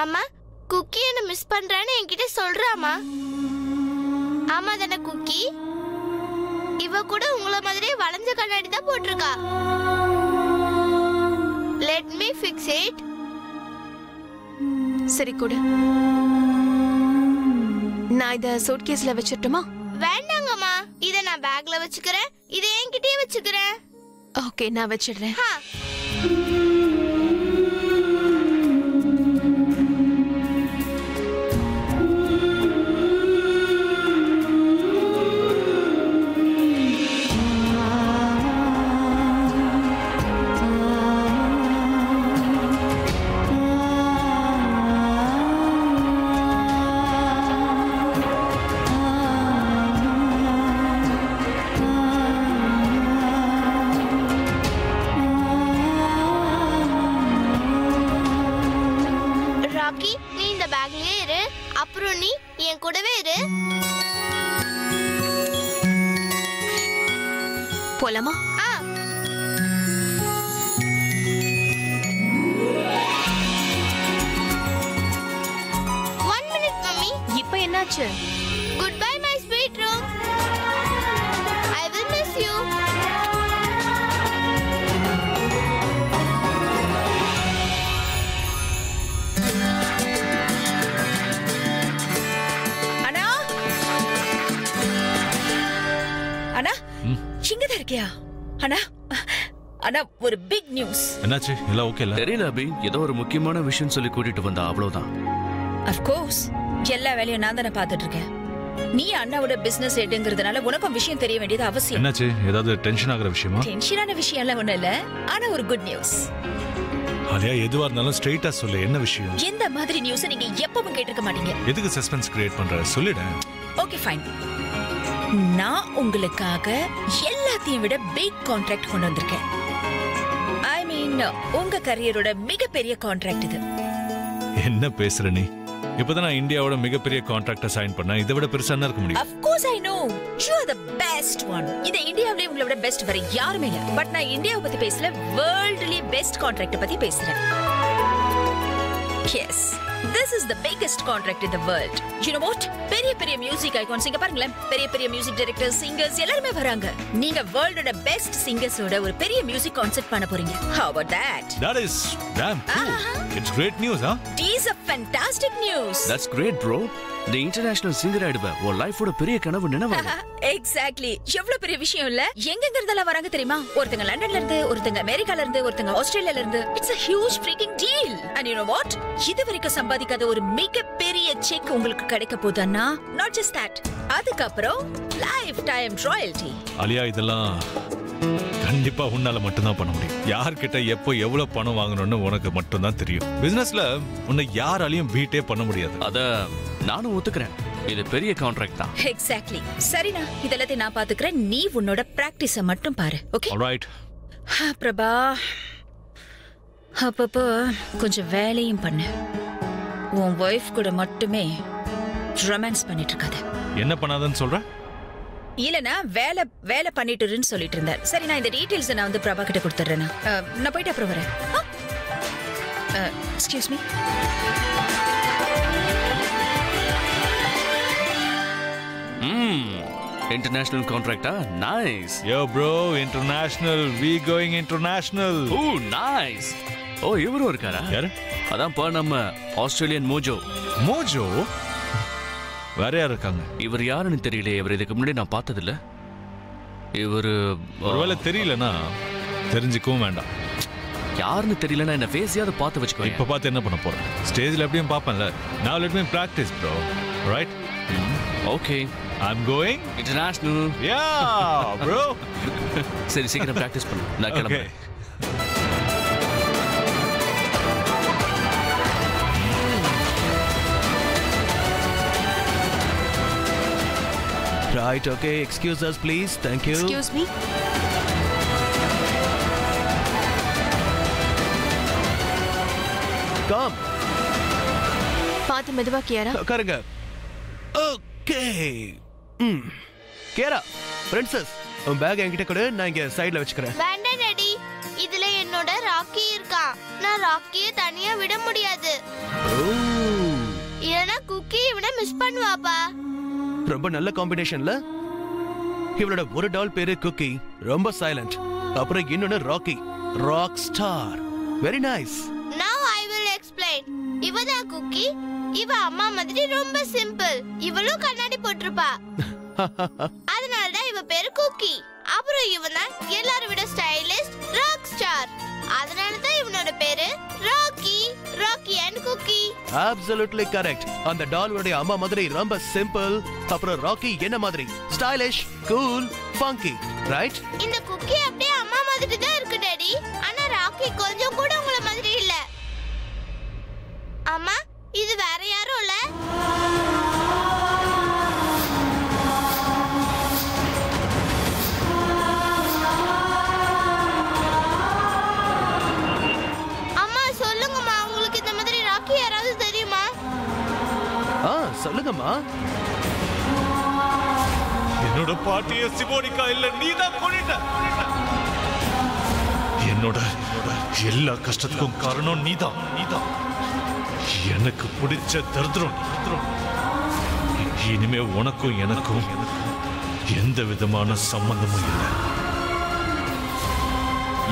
அம்மா குக்கி என்ன மிஸ் பண்றான்னு என்கிட்ட சொல்றாமா? ஆமா தானே குக்கி? இவ கூட உங்கள மாதிரியே வளைஞ்ச கண்ணாடி தான் போட்டிருக்கா. Let me fix it. சரி கொடு. நான் இத சூட்கேஸ்ல வச்சிரட்டுமா? வேண்டாங்கம்மா, இத நான் பேக்ல வச்சுக்கிறேன். இத என்கிட்டயே வச்சுக்கிறேன். ஓகே, நான் வச்சிடுறேன். நீ இந்த பேக்லயே இரு, அப்புறம் நீ என் கூடவே இரு. போலாமா? One minute mummy. இப்போ என்னாச்சு? Goodbye my sweet room. I will miss you. அண்ணா, இங்கதான் இருக்கியா? அண்ணா, அண்ணா ஒரு பிக் நியூஸ். என்னாச்சு? எல்லாம் ஓகே இல்ல? தெரியல அபி, ஏதோ ஒரு முக்கியமான விஷயம் சொல்லி கூட்டிட்டு வந்தா, அவ்வளவுதான். Of course, எல்லா வேலையும் நான் தானே பார்த்துட்டு இருக்கேன். நீ அண்ணாவோட பிசினஸ் ஹெட்ங்கிறதுனால உனக்கும் விஷயம் தெரிய வேண்டியது அவசியம். என்னாச்சு? ஏதாவது டென்ஷன் ஆகுற விஷயமா? டென்ஷனான விஷயம் எல்லாம் ஒண்ணும் இல்ல, ஆனா ஒரு குட் நியூஸ். அலியா, எதுவா இருந்தாலும் ஸ்ட்ரைட்டா சொல்லு, என்ன விஷயம்? இந்த மாதிரி நியூஸ் நீங்க எப்பவும் கேட்டிருக்க மாட்டீங்க. எதுக்கு சஸ்பென்ஸ் கிரியேட் பண்ற? சொல்லிடு. Okay fine. நான் உங்களுக்காக எல்லாத்தையும் விட பிக் கான்ட்ராக்ட் கொண்டு வந்திருக்கேன். ஐ மீன் உங்க கரியரோட மிகப்பெரிய கான்ட்ராக்ட் இது. என்ன பேசுற நீ? இப்பதான் நான் இந்தியாவோட மிகப்பெரிய கான்ட்ராக்ட சைன் பண்ணேன். இதை விட பெருசா என்ன இருக்க முடியும்? Of course I know. You are the best one. இந்த இந்தியாவிலே உங்களை விட பெஸ்ட் வேற யாருமே இல்ல. பட் நான் இந்தியாவை பத்தி பேசல, வேர்ல்ட்லயே பெஸ்ட் கான்ட்ராக்ட் பத்தி பேசுறேன். Yes, this is the biggest contract in the world. You know what? பெரிய பெரிய மியூசிக் ஐகான்ஸ் இங்க பாருங்களேன். பெரிய பெரிய மியூசிக் டைரக்டர்ஸ், சிங்கர்ஸ் எல்லாரும் வராங்க. நீங்க வேர்ல்டோட பெஸ்ட் சிங்கர்ஸோட ஒரு பெரிய மியூசிக் கான்சர்ட் பண்ண போறீங்க. How about that? That is damn cool. It's great news, huh? It is a fantastic news. That's great, bro. The international singer ஆயிடுவ. உன் லைஃபோட பெரிய கனவு நினைவாகும். Exactly. எவ்வளவு பெரிய விஷயம் இல்ல? எங்க இருந்தெல்லாம் வராங்க தெரியுமா? ஒருத்தங்க லண்டன்ல இருந்து, ஒருத்தங்க அமெரிக்கால இருந்து, ஒருத்தங்க ஆஸ்திரேலியால இருந்து. It's a huge freaking deal. And you know what? இதுவரைக்கும் சம்பாதிக்காத ஒரு மிகப்பெரிய செக் உங்களுக்கு கிடைக்க போகுதுன்னா, not just that. அதுக்கப்புறம் லைஃப் டைம் ராயல்டி. அலியா, இதெல்லாம் கண்டிப்பா உன்னால மட்டும்தான் பண்ண முடியும். யார்கிட்ட எப்போ எவ்வளவு பணம் வாங்கணும்னு உனக்கு மட்டும்தான் தெரியும். பிசினஸ்ல உன்னை யாராலையும் பீட்டே பண்ண முடியாது. அத நானும் ஒத்துக்கிறேன். இது பெரிய கான்ட்ராக்ட் தான். எக்ஸாக்ட்லி. சரிண்ணா, இதெல்லாத்தையும் நான் பாத்துக்கிறேன். நீ உன்னோட பிராக்டிஸ மட்டும் பாரு. ஓகே? ஆல்ரைட். பிரபா, அப்பப்போ கொஞ்சம் வேலையும் பண்ணு. உன் வைஃப் கூட மட்டுமே ரொமான்ஸ் பண்ணிட்டு இருக்காத. என்ன பண்ணாதன்னு சொல்ற? இல்லனா வேலை பண்ணிட்டுருன்னு சொல்லிட்டு இருந்தார். சரி, நான் இந்த டீடைல்ஸ் நான் வந்து பிரபா கிட்ட கொடுத்துறேன். நான் போயிட்டு அப்புறம் வரேன். Excuse me. இன்டர்நேஷனல் கான்ட்ராக்டா? Nice. Yo bro, international. We going international. Oh nice. Oh, இவரும் இருக்காரா? யாரு? அதான் பா நம்ம ஆஸ்திரேலியன் மோஜோ. மோஜோ? வேற யார் இருக்காங்க? இவர் யாருன்னு தெரியல. இவர் இதுக்கு முன்னாடி நான் பார்த்ததில்ல. இவரு ஒருவேளை தெரியலனா தெரிஞ்சுக்கவும் வேண்டாம். யாருன்னு தெரியலனா என்ன ஃபேஸையாவது பார்த்து வச்சுக்கோ. இப்ப பார்த்து என்ன பண்ண போறேன்? ஸ்டேஜ்ல எப்படியும் பார்ப்பேன்ல. Now let me practice bro. Right? Okay. I'm going international. Yeah bro. சரி, சீக்கிரம் பிராக்டிஸ் பண்ணு. நான் கிளம்புறேன். Right, okay. Excuse us, please. Thank you. Excuse me. Come. பாத்து மெதுவா கியாரா. உட்காருங்க. ஓகே. கியாரா, பிரின்சஸ், உன் பேக் என்கிட்ட கொடு. நான் இங்க சைடுல வச்சுக்கிறேன். வேண்டாம் டாடி, இதுல என்னோட ராக்கி இருக்கா. நான் ராக்கியை தனியா விட முடியாது. ஓ மிஸ் பண்ணுவாப்பா. ரொம்ப நல்ல காம்பினேஷன்ல. இவளோட ஒரு டால் பேரு குக்கி, ரொம்ப சைலண்ட். அப்புறம் இன்னொன்னு Rocky, rock star. Very nice. Now I will explain. இவதான் குக்கி. இவ அம்மா மாதிரி ரொம்ப சிம்பிள். இவளும் கண்ணாடி போட்டிருப்பா. அதனால தான் இவ பேரு குக்கி. அப்புறம் இவன் தான் எல்லாரை விட ஸ்டைலிஸ்ட் ராக் ஸ்டார். அதனால தான் இவனோட பேரு Rocky, Rocky and Cookie. Absolutely correct. அந்த டாலோட அம்மா மாதிரி ரொம்ப சிம்பிள். அப்புறம் ராக்கி என்ன மாதிரி ஸ்டைலிஷ், கூல், ஃபங்கி, ரைட்? இந்த குக்கி அப்படியே அம்மா மாதிரி தான் இருக்கு டாடி. ஆனா ராக்கி கொஞ்சம் கூட உங்கள மாதிரி இல்ல. அம்மா, இது வேற யாரும் இல்ல. சொல்லுங்கம்மா. என்னோட பாட்டிய சிமோனிகா இல்ல, நீதான் கொன்னிட்ட. என்னோட எல்லா கஷ்டத்துக்கும் காரணம் நீதான். எனக்கு பிடிச்ச தரித்திரம். இனிமே உனக்கும் எனக்கும் எந்த விதமான சம்பந்தமும் இல்லை.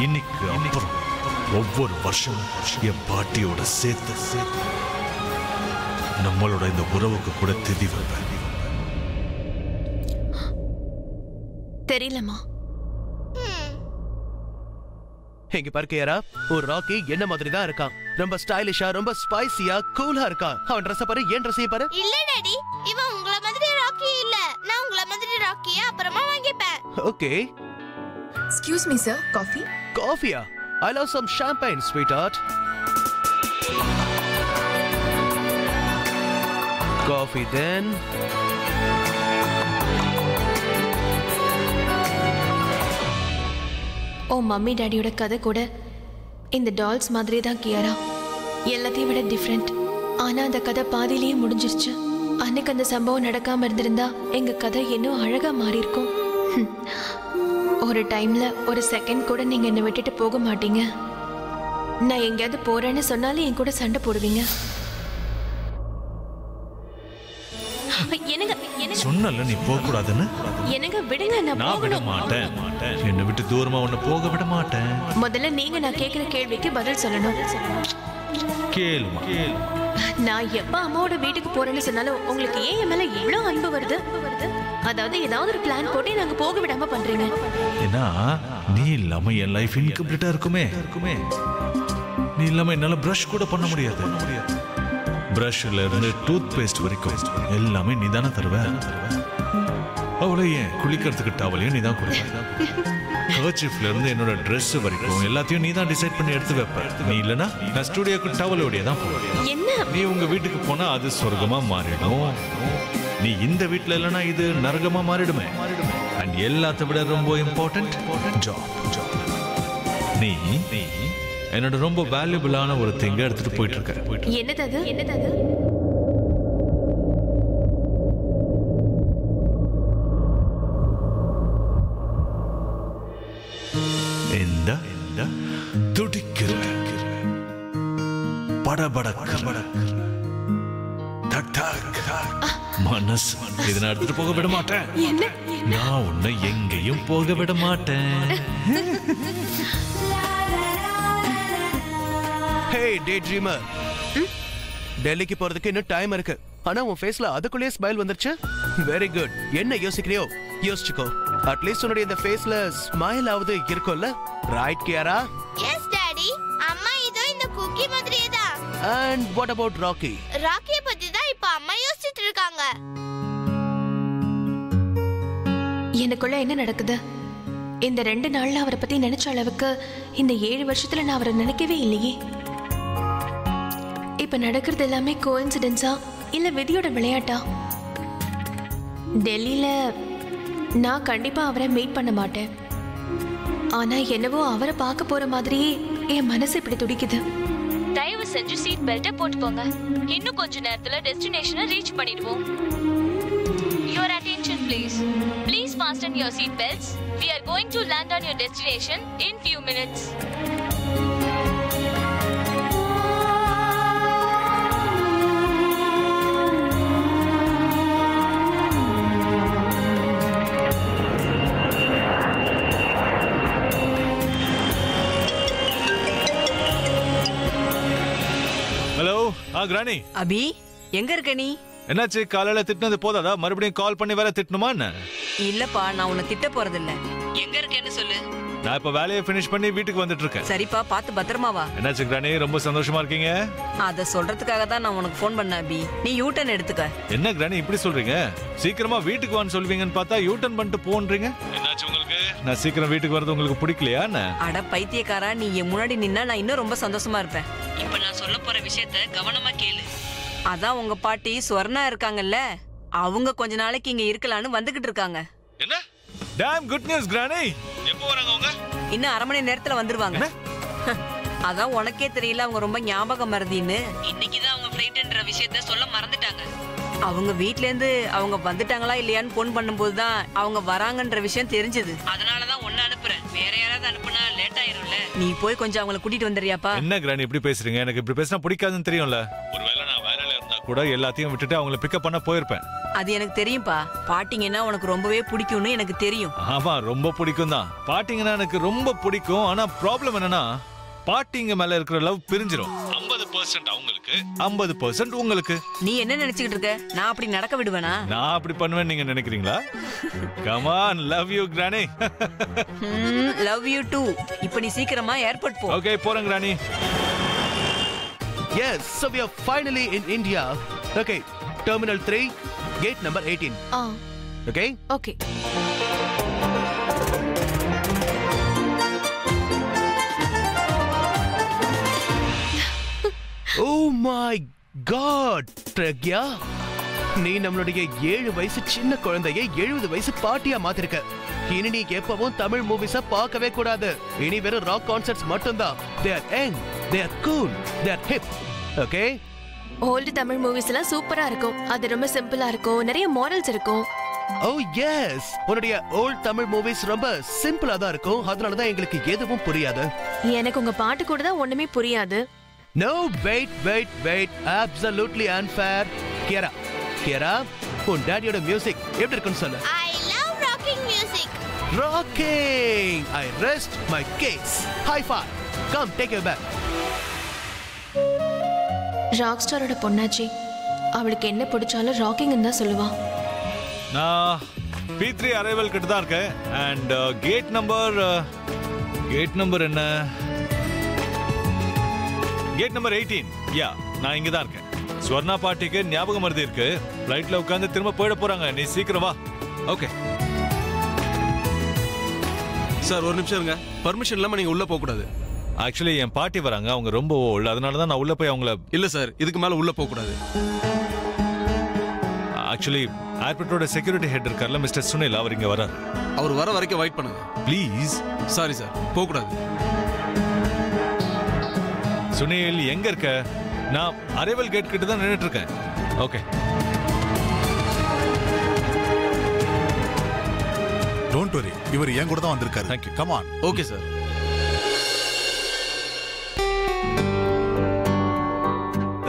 இன்னைக்கு அப்புறம் ஒவ்வொரு வருஷமும் என் பாட்டியோட சேர்த்து நம்மளோட இந்த உறவுக்கு கூட திதி வைப்பேன். தெரியலமா. எங்க பார்க்கையாரா, ஒரு ராக்கி என்ன மாதிரி தான் இருக்கான். ரொம்ப ஸ்டைலிஷா, ரொம்ப ஸ்பைசியா, கூலா இருக்கான். அவன் ட்ரெஸ் பாரு, ஏன் ட்ரெஸ் பாரு. இல்ல டாடி, இவன் உங்கள மாதிரி ராக்கி இல்ல. நான் உங்கள மாதிரி ராக்கியா அப்புறமா வாங்கிப்பேன். Okay. Excuse me sir, coffee? Coffee? I love some champagne, sweetheart. Coffee then. O mummy டாடியோட கதை கூட இந்த டால்ஸ் மாதிரி தான் கியாரா. எல்லாத்தையும் விட டிஃப்ரெண்ட். ஆனா அந்த கதை பாதியிலேயே முடிஞ்சிருச்சு. அன்னைக்கு அந்த சம்பவம் நடக்காம இருந்திருந்தா எங்க கதை இன்னும் அழகா மாறி இருக்கும். ஒரு டைம்ல ஒரு செகண்ட் கூட நீங்க என்னை விட்டுட்டு போக மாட்டீங்க. நான் எங்கேயாவது போறேன்னு சொன்னாலே என் கூட சண்டை போடுவீங்க. சொன்னல நீ போக கூடாதுன்னு. எனக்கு விடுங்க, நான் விட மாட்டேன். என்னை விட்டு தூரமா உன்னை போக விட மாட்டேன். முதல்ல நீங்க நான் கேக்குற கேள்விக்கு பதில் சொல்லணும். கேளுமா. நான் எப்ப அம்மாவோட வீட்டுக்கு போறேன்னு சொன்னாலும் உங்களுக்கு ஏன் என் மேல இவ்வளவு அன்பு வருது? அதாவது ஏதாவது ஒரு பிளான் போட்டு நாங்க போக விடாம பண்றீங்க. ஏன்னா நீ இல்லாம என் லைஃப் இன்கம்ப்ளீட்டா இருக்குமே. நீ இல்லாம என்னால பிரஷ் கூட பண்ண முடியாது. பிரஷ்ல இருந்து டூத் பேஸ்ட் வரைக்கும் எல்லாமே நீ தானே தருவ. அவளை ஏன் குளிக்கிறதுக்கு டவலையும் நீ தான் கொடுப்ப. கர்ச்சீஃப்ல இருந்து என்னோட ட்ரெஸ் வரைக்கும் எல்லாத்தையும் நீ தான் டிசைட் பண்ணி எடுத்து வைப்ப. நீ இல்லனா நான் ஸ்டுடியோக்கு டவலோடய தான் போவேன். என்ன நீ உங்க வீட்டுக்கு போனா அது சொர்க்கமா மாறிடும். நீ இந்த வீட்டுல இல்லனா இது நரகமா மாறிடுமே. அண்ட் எல்லாத்த விட ரொம்ப இம்பார்ட்டன்ட் ஜாப். நீ என்னோட ரொம்ப வேல்யூபிளான ஒரு திங்க எடுத்துட்டு போயிட்டு இருக்க. என்னது? இந்த துடிக்கிற படபடக்கிற மனசு இதை நான் எடுத்துட்டு போக விட மாட்டேன். நான் உன்னை எங்கேயும் போக விட மாட்டேன். Hey daydreamer. டெல்லிக்கு போறதுக்கு இன்னும் டைம் இருக்கு. ஆனா உன் ஃபேஸ்ல அதுக்குள்ளே ஸ்மைல் வந்துருச்சு. Very good. என்ன யோசிக்கிறியோ யோசிச்சுக்கோ. அட்லீஸ்ட் உன்னுடைய இந்த ஃபேஸ்ல ஸ்மைல் ஆவது இருக்கும்ல. ரைட் கியாரா? Yes daddy. அம்மா இதோ இந்த குக்கி மாதிரியே தான். And what about Rocky? ராக்கிய பத்தி தான் இப்ப அம்மா யோசிச்சிட்டு இருக்காங்க. எனக்குள்ள என்ன நடக்குது? இந்த 2 நாள்ல அவரை பத்தி நினைச்ச அளவுக்கு இந்த 7 வருஷத்துல நான் அவரை நினைக்கவே இல்லையே. இப்ப நடக்கிறது எல்லாமே கோஇன்சிடென்ஸா இல்ல விதியோட விளையாட்டா? டெல்லியில நான் கண்டிப்பா அவரை மீட் பண்ண மாட்டேன். ஆனா என்னவோ அவரை பார்க்க போற மாதிரியே என் மனசு இப்படி துடிக்குது. தயவு செஞ்சு சீட் பெல்ட்டை போட்டுக்கோங்க. இன்னும் கொஞ்ச நேரத்துல டெஸ்டினேஷனை ரீச் பண்ணிடுவோம். Your attention please. Please fasten your seat belts. We are going to land on your destination in few minutes. Hello granny. Abhi எங்க இருக்க நீ? என்னாச்சு, காலையில திட்டினது போதாதா? மறுபடியும் கால் பண்ணி வேற திட்டணுமா என்ன? இல்லப்பா, நான் உன்னை திட்ட போறதில்ல. எங்க இருக்கேன்னு சொல்லு. நான் இப்ப வேலையை ஃபினிஷ் பண்ணி வீட்டுக்கு வந்துட்டு இருக்கேன். சரிப்பா, பார்த்து பத்திரமா வா. என்னாச்சு கிரானி, ரொம்ப சந்தோஷமா இருக்கீங்க? அத சொல்றதுக்காக தான் நான் உனக்கு ஃபோன் பண்ணேன் அபி. நீ யூ-டர்ன் எடுத்துக்க. என்ன கிரானி இப்படி சொல்றீங்க? சீக்கிரமா வீட்டுக்கு வான்னு சொல்வீங்கன்னு பார்த்தா யூ-டர்ன் பண்ணிட்டு போன்றீங்க. என்னாச்சு உங்களுக்கு? நான் சீக்கிரம் வீட்டுக்கு வரது உங்களுக்கு பிடிக்கலையா என்ன? அட பைத்தியக்காரா, நீ என் முன்னாடி நின்னா நான் இன்னும் ரொம்ப சந்தோஷமா இருப்பேன். இப்ப நான் சொல்ல போற விஷயத்த கவனமா கேளு. அதான் உங்க பாட்டி ஸ்வர்ணா இருக்காங்கல்ல, அவங்க கொஞ்ச நாளைக்கு இங்க இருக்கலாம்னு வந்துகிட்டு இருக்காங்க. என்ன? Tom good news granny. எப்போ வராங்க அவங்க? இன்னும் 1/2 மணி நேரத்துல வந்துருவாங்க. அதான் உனக்கே தெரியல, அவங்க ரொம்ப ஞாபகம் மறதின்னு. இன்னைக்குதான் அவங்க ஃப்ளைட்ன்ற விஷயத்த சொல்ல மறந்துட்டாங்க. அவங்க வீட்ல இருந்து அவங்க வந்துட்டாங்களா இல்லையான்னு போன் பண்ணும்போது தான் அவங்க வராங்கன்ற விஷயம் தெரிஞ்சது. அதனாலதான் ஒன்னு அனுப்புறேன். வேற யாராவது அனுப்புனா லேட் ஆயிரும்ல. நீ போய் கொஞ்சம் அவங்கள கூட்டிட்டு வந்துறியாப்பா? என்ன கிரானி இப்படி பேசுறீங்க? எனக்கு இப்படி பேசினா பிடிக்காதுன்னு தெரியும்ல. ஒருவேளை நான் வேலையில இருந்தா கூட எல்லாத்தையும் விட்டுட்டு அவங்கள பிக்கப் பண்ண போயிருப்பேன். அது எனக்கு தெரியும்பா. பாட்டிங்கன்னா உனக்கு ரொம்பவே பிடிக்கும்னு எனக்கு தெரியும். ஆமா, ரொம்ப பிடிக்கும் தான். பாட்டிங்கன்னா எனக்கு ரொம்ப பிடிக்கும். ஆனா ப்ராப்ளம் என்னன்னா, பாட்டிங்க மேல இருக்கிற லவ் பிரிஞ்சிரும். 50% அவங்களுக்கு, 50% உங்களுக்கு. நீ என்ன நினைச்சிட்டு இருக்க? நான் அப்படி நடக்க விடுவேனா? நான் அப்படி பண்ணுவேன் நீங்க நினைக்கிறீங்களா? Come on, love you granny. Love you too. இப்போ நீ சீக்கிரமா ஏர்போர்ட் போ. ஓகே, போறேன் granny. Yes, so we are finally in India. Okay, Terminal 3, gate number 18. Okay? Okay. Oh my God, Pragya, நீ நம்மளுடைய 7 வயசு சின்ன குழந்தையை 70 வயசு பாட்டியா மாத்திருக்க. இனி நீ எப்பவும் தமிழ் மூவிஸ பார்க்கவே கூடாது. இனி வெறும் ராக் கான்சர்ட்ஸ் மட்டும்தான். They are young, they are cool, they are hip. Okay? Old Tamil movies எல்லாம் சூப்பரா இருக்கும். அது ரொம்ப சிம்பிளா இருக்கும், நிறைய மாரல்ஸ் இருக்கும். Oh yes, உன்னுடைய ஓல்ட் தமிழ் மூவிஸ் ரொம்ப சிம்பிளா தான் இருக்கும். அதனால தான் எங்களுக்கு எதுவும் புரியாது. எனக்கு உங்க பாட்டு கூட தான் ஒண்ணுமே புரியாது. No, wait. Absolutely unfair. Kiara, உன் டாடியோட மியூசிக் எப்படி இருக்குன்னு சொல்லு. I love rocking music. Rocking! I rest my case. High five. Come, take your back. Rock ஸ்டாரோட பொண்ணாச்சி, அவளுக்கு என்ன பிடிச்சாலும் ராக்கிங்னு தான் சொல்லுவா. நான் P3 அரைவல் கிட்ட தான் இருக்கேன். அண்ட் கேட் நம்பர் என்ன? Gate number 18. யா, நான் இங்க தான் இருக்கேன். ஸ்வர்ணா பாட்டிக்கு ஞாபகம் மறதி இருக்கு. ஃளைட்ல உட்கார்ந்து திரும்ப போயிட போறாங்க. நீ சீக்கிரம் வா. ஓகே சார், ஒரு நிமிஷம் இருங்க. பர்மிஷன் இல்லாம நீங்க உள்ள போக கூடாது. ஆக்சுவலி என் பாட்டி வராங்க, அவங்க ரொம்ப ஓல்ட். அதனால தான் நான் உள்ள போய் அவங்கள. இல்ல சார், இதுக்கு மேல உள்ள போக கூடாது. ஆக்சுவலி ஏர்போர்ட்டோட செக்யூரிட்டி ஹெட் இருக்கார்ல, மிஸ்டர் சுனில், அவர் இங்க வரார். அவர் வர வரைக்கும் வெயிட் பண்ணுங்க ப்ளீஸ். சாரி சார், போக கூடாது. சுனில் எங்க இருக்க? நான் அரைவல் கேட் கிட்ட தான் நின்னுட்டு இருக்கேன். ஓகே. டோன்ட் வரி, இவர் என் கூட தான் வந்திருக்காரு. Thank you. Come on. Okay sir.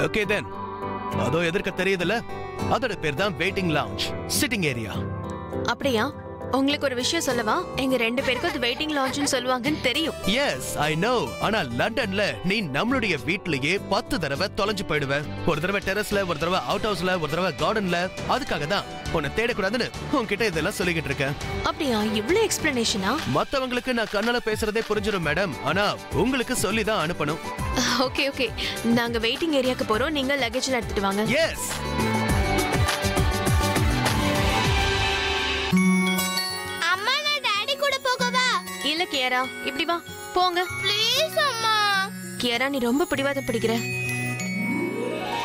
Okay then. அதோ எதிர்க்க தெரியுதுல, அதோட பேர் தான் வெயிட்டிங் லவுஞ்ச், சிட்டிங் ஏரியா. அப்படியா? உங்களுக்கு ஒரு விஷயம் சொல்லவா? எங்க 2 பேருக்கு அது வெயிட்டிங் லாட்ஜ்னு சொல்லுவாங்கன்னு தெரியும். Yes, I know. ஆனா லண்டன்ல நீ நம்மளுடைய வீட்லயே 10 தடவை தொலைஞ்சு போயிடுவ. ஒரு தடவை டெரஸ்ல, ஒரு தடவை அவுட் ஹவுஸ்ல, ஒரு தடவை கார்டன்ல. அதுக்காக தான் உன்னை தேடக்கூடாதுன்னு உன்கிட்ட இதெல்லாம் சொல்லிக்கிட்டு இருக்கேன். அப்படியா? இவ்ளோ எக்ஸ்பிளனேஷனா? மத்தவங்களுக்கு நான் கண்ணால பேசுறதே புரிஞ்சிடும் மேடம். ஆனா உங்களுக்கு சொல்லி தான் அனுப்பணும். ஓகே. நாங்க வெயிட்டிங் ஏரியாக்கு போறோம். நீங்க லக்கேஜ் எடுத்துட்டு வாங்க. எஸ். இல்ல கியாரா, இப்படி வா, போங்க. ப்ளீஸ் அம்மா. கியாரா, நீ ரொம்ப பிடிவாதம் பிடிக்கிற.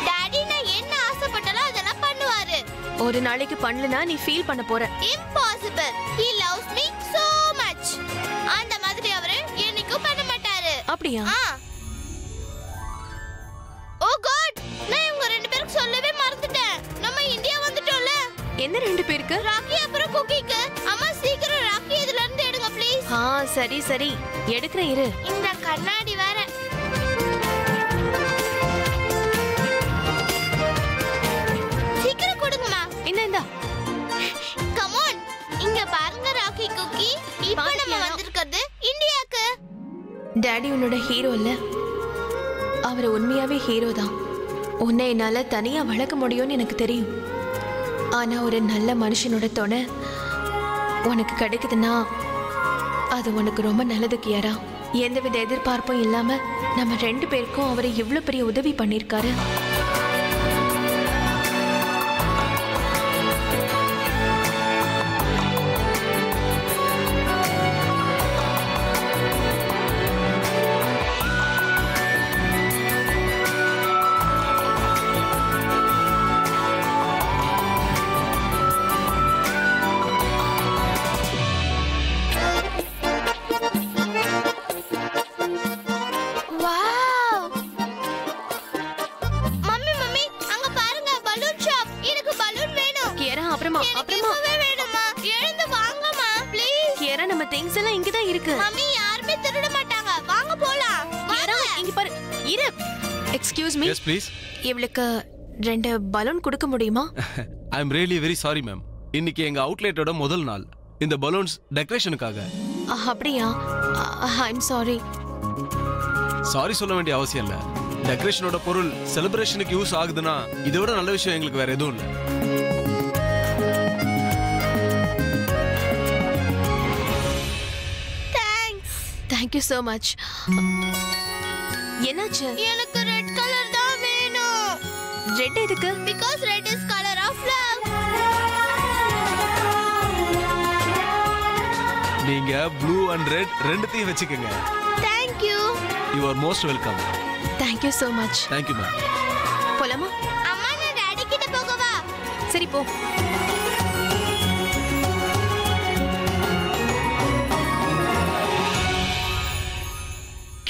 டாடி நான் என்ன ஆசைப்பட்டாலும் அதெல்லாம் பண்ணுவாரு. ஒரு நாளைக்கு பண்ணலனா நீ ஃபீல் பண்ண போற. Impossible. He loves me so much. அந்த மாதிரி அவரு என்னைக்கும் பண்ண மாட்டாரு. அப்படியா? ஓ காட், நான் இவங்க 2 பேருக்கு சொல்லவே மறந்துட்டேன். நம்ம இந்தியா வந்துட்டோம்ல. என்ன 2 பேருக்கு? ராக்கி அப்புறம் குக்கிக்கு. அம்மா சீக்கிரம் ராக்கி இதுல இருந்து எடுங்க ப்ளீஸ். சரி எடுக்கிறேன், இரு. இந்த கண்ணாடி வேற. சீக்கிரம் கொடுங்கம்மா. இந்தா. Come on. இங்க பாருங்க ராக்கி குக்கி. இப்போ நம்ம வந்திருக்கிறது இந்தியாக்கு. டாடி உன்னோட ஹீரோ இல்ல, அவர் உண்மையாவே ஹீரோ தான். உன்னை என்னால தனியா வளர்க்க முடியும்னு எனக்கு தெரியும். ஆனா ஒரு நல்ல மனுஷனோட துணை உனக்கு கிடைக்குதுன்னா அது உனக்கு ரொம்ப நல்லது கியாரா. எந்தவித எதிர்பார்ப்பும் இல்லாம நம்ம 2 பேருக்கும் அவரை இவ்வளவு பெரிய உதவி பண்ணிருக்காரு. Excuse me. Yes, please. இவளுக்கு 2 பலூன் கொடுக்க முடியுமா? I am really very sorry, ma'am. இன்னைக்கு எங்க அவுட்லெட்டோட முதல் நாள். இந்த பலூன்ஸ் டெக்கரேஷனுக்காக. அப்படியா? I'm sorry. சாரி சொல்ல வேண்டிய அவசியம் இல்ல. டெக்கரேஷனோட பொருள் செலிப்ரேஷனுக்கு யூஸ் ஆகுதுன்னா இதை விட நல்ல விஷயம் எங்களுக்கு வேற எதுவும் இல்லை. Thank you so much. என்னாச்சு? எனக்கு ரெட் கலர் தான் வேணும். ரெட் எதுக்கு? Because red is color of love. நீங்க ப்ளூ அண்ட் ரெட் ரெண்டுத்தையும் வெச்சுக்கங்க. Thank you. You are most welcome. Thank you so much. Thank you, ma'am. போலாமா? அம்மா நான் டாடி கிட்ட போகவா? சரி போ.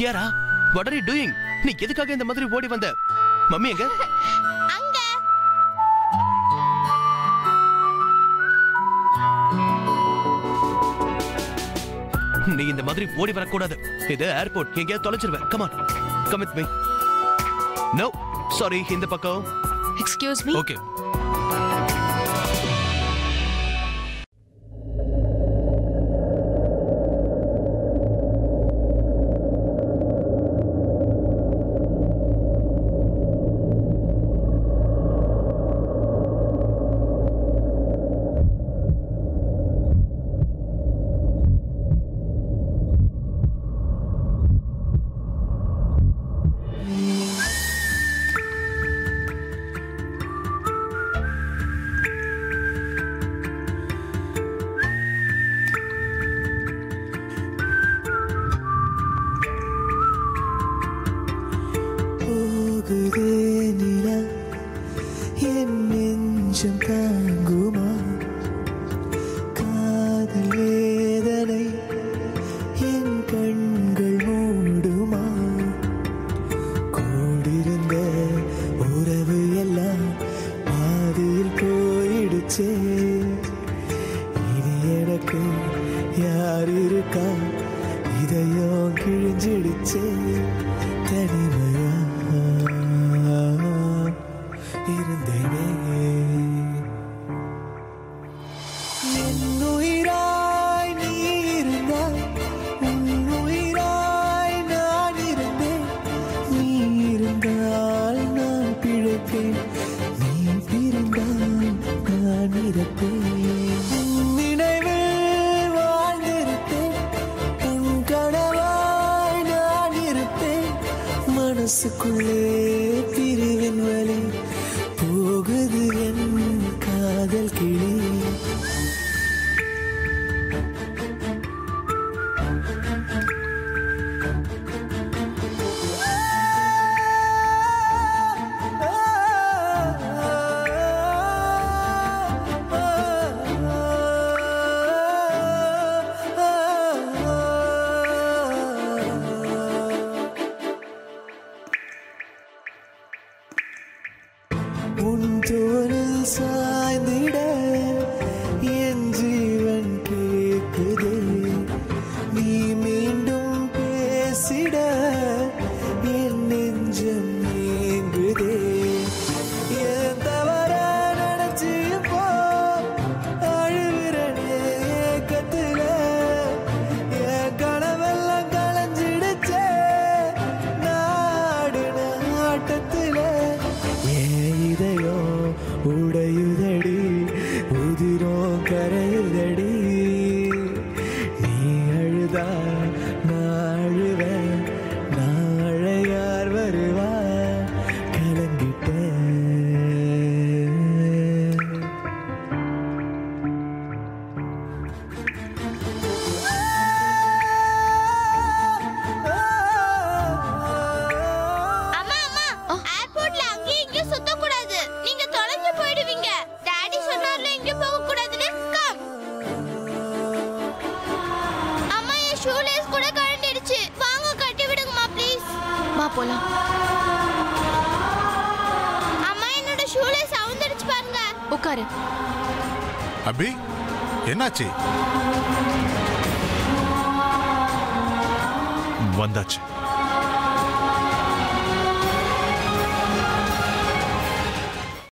Kiara, what are you doing? நீ எதுக்காக இந்த மாதிரி ஓடி வந்த? மம்மி எங்க? அங்க. நீ இந்த மாதிரி ஓடி வர கூடாது. இது ஏர்போர்ட். எங்கேயாவது தொலைச்சிருவேன். Come on. Come with me. No. Sorry, இந்த பக்கம். Excuse me. Okay. போலாம். அம்மா என்னோட ஷூலே சவுண்ட் அடிச்சு பாருங்க. உட்காரு. அபி என்னாச்சு? வந்தாச்சு.